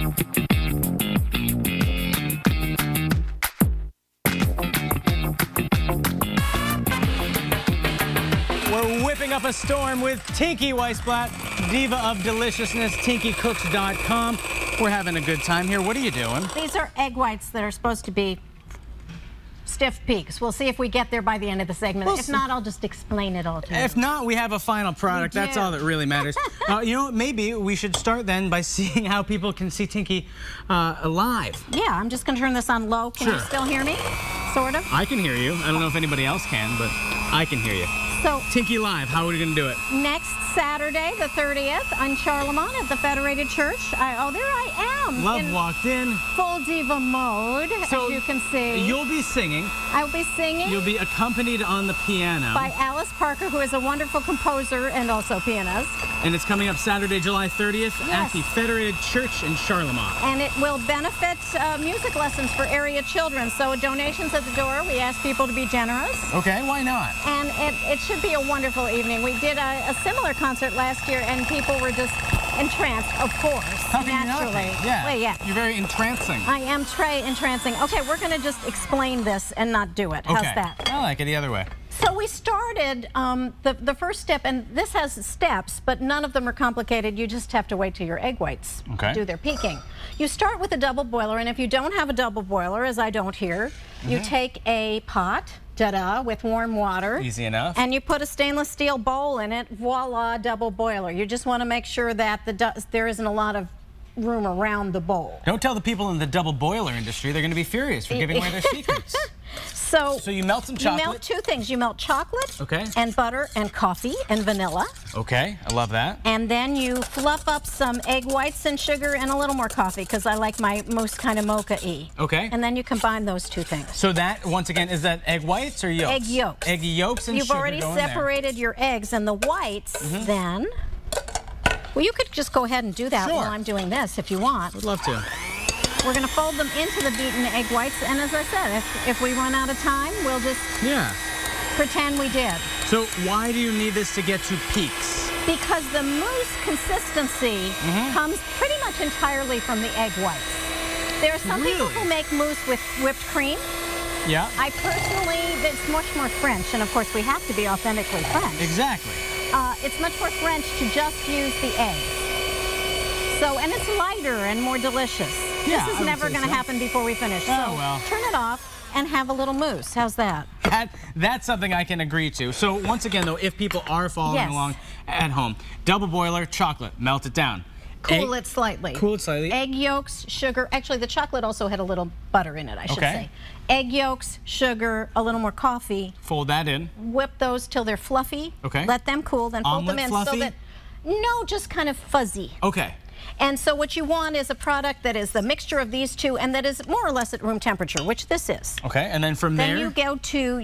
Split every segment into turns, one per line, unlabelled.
We're whipping up a storm with Tinky Weisblat, diva of deliciousness, tinkykooks.com. We're having a good time here. What are you doing?
These are egg whites that are supposed to be stiff peaks. We'll see if we get there by the end of the segment. If not, I'll just explain it all to you.
If not, we have a final product. That's all that really matters. You know, maybe we should start then by seeing how people can see Tinky live.
Yeah, I'm just going to turn this on low. Can you still hear me? Sort of?
I can hear you. I don't know if anybody else can, but I can hear you.
So,
Tinky live, how are we going to do it?
Next Saturday, the 30th, on Charlemont at the Federated Church. Oh, there I am.
Love walked in.
Full diva mode,
So
as you can see.
You'll be singing.
I'll be singing.
You'll be accompanied on the piano.
By Alice Parker, who is a wonderful composer and also pianist.
And it's coming up Saturday, July 30th at the Federated Church in Charlemont.
And it will benefit music lessons for area children. So donations at the door. We ask people to be generous.
Okay, why not?
And it should be a wonderful evening. We did a similar concert last year, and people were just entranced, of course,
How can
naturally.
You not be? Yeah.
Well, yeah.
You're very entrancing.
I am entrancing. Okay, we're going to just explain this and not do it. How's that?
I like it the other way.
So we started the first step, and this has steps, but none of them are complicated. You just have to wait till your egg whites do their peaking. You start with a double boiler, and if you don't have a double boiler, as I don't here, you take a pot, with warm water.
Easy enough.
And you put a stainless steel bowl in it. Voila, double boiler. You just want to make sure that there isn't a lot of room around the bowl.
Don't tell the people in the double boiler industry. They're going to be furious for giving away their secrets.
So
you melt some chocolate?
You melt two things. You melt chocolate and butter and coffee and vanilla.
Okay, I love that.
And then you fluff up some egg whites and sugar and a little more coffee, because I like my Mousse kind of mocha-y.
Okay.
And then you combine those two things.
So that, once again, is that egg whites or yolks?
Egg yolks.
Egg yolks and
You've
sugar
already
going
separated your eggs and the whites then. Well, you could just go ahead and do that while I'm doing this if you want.
Would love to.
We're going to fold them into the beaten egg whites, and as I said, if we run out of time, we'll just pretend we did.
So why do you need this to get to peaks?
Because the mousse consistency comes pretty much entirely from the egg whites. There are some people who make mousse with whipped cream.
Yeah.
I personally, it's much more French, and of course we have to be authentically French.
Exactly.
It's much more French to just use the eggs. So, and it's lighter and more delicious.
Yeah,
this is never going to happen before we finish. So
well.
Turn it off and have a little mousse. How's that?
That's something I can agree to. So once again, though, if people are following along at home, double boiler, chocolate, melt it down.
Cool it slightly.
Cool it slightly.
Egg yolks, sugar. Actually, the chocolate also had a little butter in it, I should say. Egg yolks, sugar, a little more coffee.
Fold that in.
Whip those till they're fluffy.
Okay.
Let them cool, then fold them in
fluffy?
so that... No, just kind of fuzzy.
Okay.
And so what you want is a product that is the mixture of these two and that is more or less at room temperature, which this is.
Okay, and then from there?
Then you go to,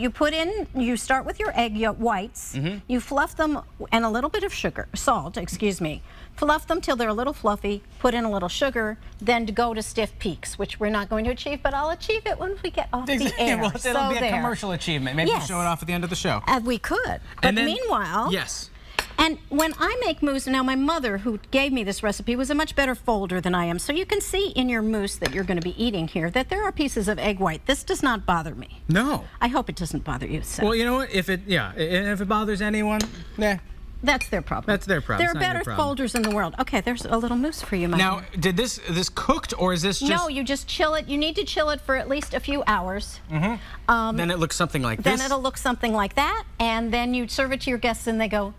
you start with your egg yolk whites, you fluff them, and a little bit of salt, excuse me. Fluff them till they're a little fluffy, put in a little sugar, then go to stiff peaks, which we're not going to achieve, but I'll achieve it when we get off the air.
Well, it'll be a commercial achievement. Maybe we'll show it off at the end of the show.
We could. But
and then,
meanwhile...
Yes.
And when I make mousse, now my mother, who gave me this recipe, was a much better folder than I am. So you can see in your mousse that you're going to be eating here that there are pieces of egg white. This does not bother me.
No.
I hope it doesn't bother you, Seth.
Well, you know what? If it bothers anyone,
that's their problem.
That's their problem.
There are better folders in the world. Okay, there's a little mousse for you, my
Now,
dear.
did this cooked, or is this just...
No, you just chill it. You need to chill it for at least a few hours.
Then it looks something like this?
Then it'll look something like that, and then you serve it to your guests, and they go...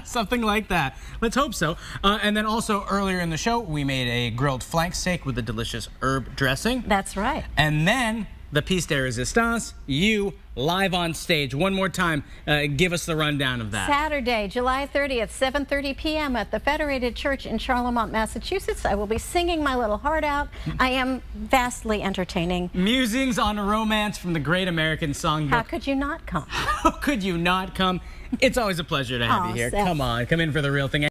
Something like that. Let's hope so. And then also earlier in the show, we made a grilled flank steak with a delicious herb dressing.
That's right.
And then the piece de resistance, you live on stage. One more time, give us the rundown of that.
Saturday, July 30th, 7:30 p.m. at the Federated Church in Charlemont, Massachusetts. I will be singing my little heart out. I am vastly entertaining.
Musings on a romance from the Great American Songbook.
How could you not come?
How could you not come? It's always a pleasure to have you here.
Seth.
Come on, come in for the real thing.